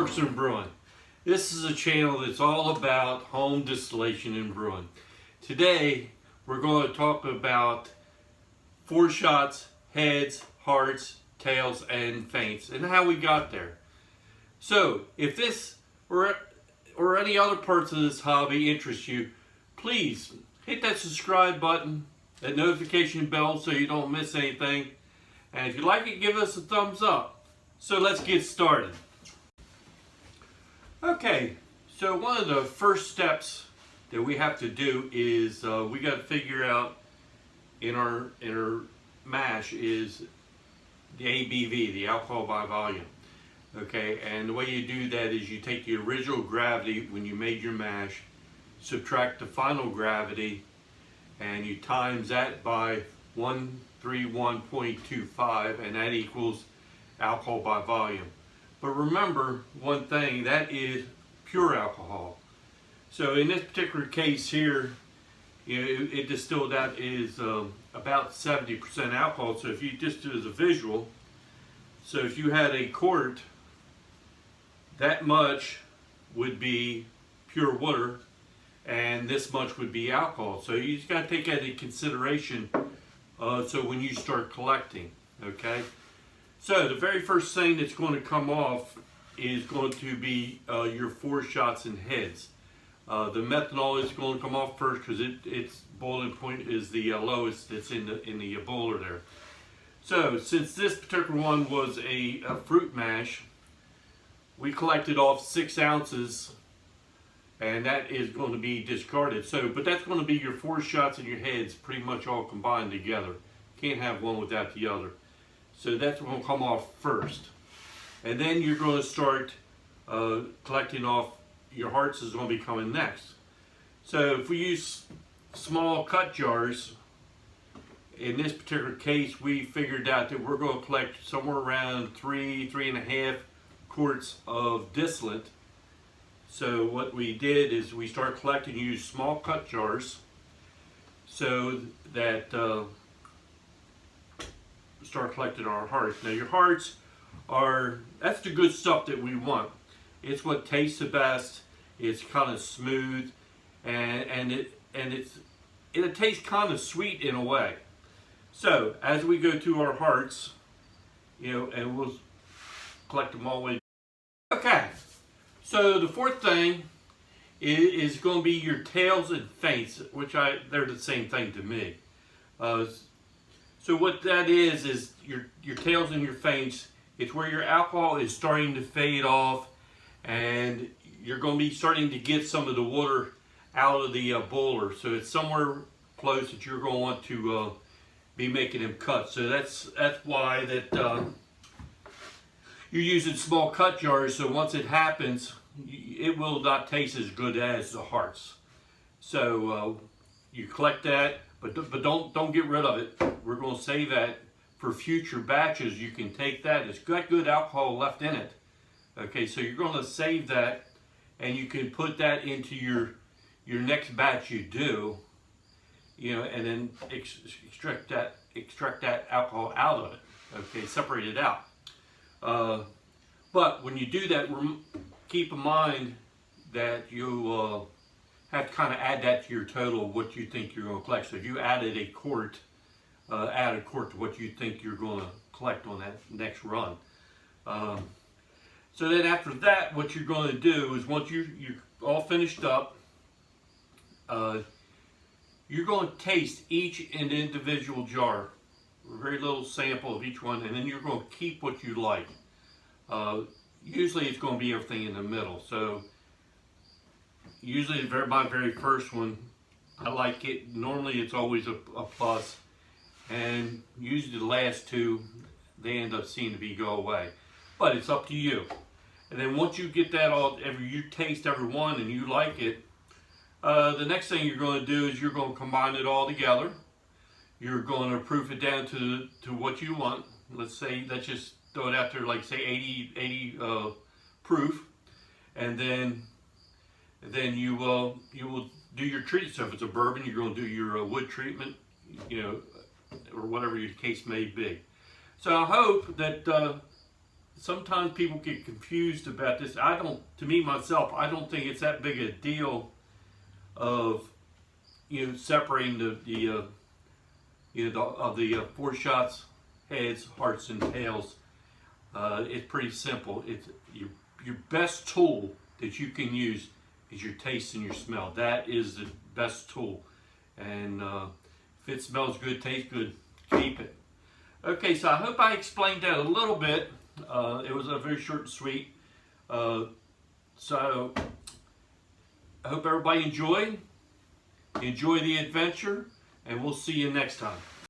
Works and Brewing. This is a channel that's all about home distillation and brewing. Today we're going to talk about foreshots, heads, hearts, tails, and feints, and how we got there. So if this or any other parts of this hobby interest you, please hit that subscribe button, that notification bell so you don't miss anything. And if you like it, give us a thumbs up. So let's get started. Okay, so one of the first steps that we have to do is we got to figure out in our mash is the ABV, the alcohol by volume. Okay, and the way you do that is you take the original gravity when you made your mash, subtract the final gravity, and you times that by 131.25, and that equals alcohol by volume. But remember one thing, that is pure alcohol. So in this particular case here, you know, it distilled out is about 70% alcohol. So if you just do it as a visual, so if you had a quart, that much would be pure water, and this much would be alcohol. So you just got to take that into consideration. So when you start collecting, okay. So the very first thing that's going to come off is going to be your foreshots and heads. The methanol is going to come off first because its boiling point is the lowest that's in the boiler there. So since this particular one was a fruit mash, we collected off 6 ounces, and that is going to be discarded. So, but that's going to be your foreshots and your heads pretty much all combined together. Can't have one without the other. So that's going to come off first. And then you're going to start collecting off your hearts is going to be coming next. So if we use small cut jars, in this particular case we figured out that we're going to collect somewhere around 3.5 quarts of distillate. So what we did is we started collecting, use small cut jars, so that start collecting our hearts. Now your hearts are, that's the good stuff that we want. It's what tastes the best. It's kind of smooth, and it tastes kind of sweet in a way. So as we go to our hearts, you know, and we'll collect them all the way. Okay, so the fourth thing is going to be your tails and feints, which they're the same thing to me. So what that is your tails and your feints. It's where your alcohol is starting to fade off, and you're going to be starting to get some of the water out of the boiler. So it's somewhere close that you're going to want to be making them cut. So that's why that you're using small cut jars. So once it happens, it will not taste as good as the hearts. So you collect that, but don't get rid of it. We're going to save that for future batches. You can take that. It's got good alcohol left in it. Okay, so you're going to save that, and you can put that into your next batch you do, you know, and then extract that alcohol out of it. Okay, separate it out. But when you do that, keep in mind that you have to kind of add that to your total of what you think you're going to collect. So if you added a quart, add a quart to what you think you're going to collect on that next run. So then after that, what you're going to do is once you're all finished up, you're going to taste each individual jar, a very little sample of each one, and then you're going to keep what you like. Usually it's going to be everything in the middle. So usually my very first one, I like it. Normally it's always a plus, and usually the last two, they end up seeming to go away. But it's up to you. And then once you get that you taste every one and you like it, the next thing you're going to do is you're going to combine it all together. You're going to proof it down to what you want. Let's just throw it out there, like say 80 proof, and then you will do your treatment. So if it's a bourbon, you're going to do your wood treatment, you know, or whatever your case may be. So I hope that sometimes people get confused about this. I don't, to me myself, I don't think it's that big a deal of, you know, separating the 4 shots, heads, hearts, and tails. It's pretty simple. It's your best tool that you can use is your taste and your smell. That is the best tool. And if it smells good, tastes good, keep it. Okay, so I hope I explained that a little bit. It was a very short and sweet. So I hope everybody enjoy the adventure, and we'll see you next time.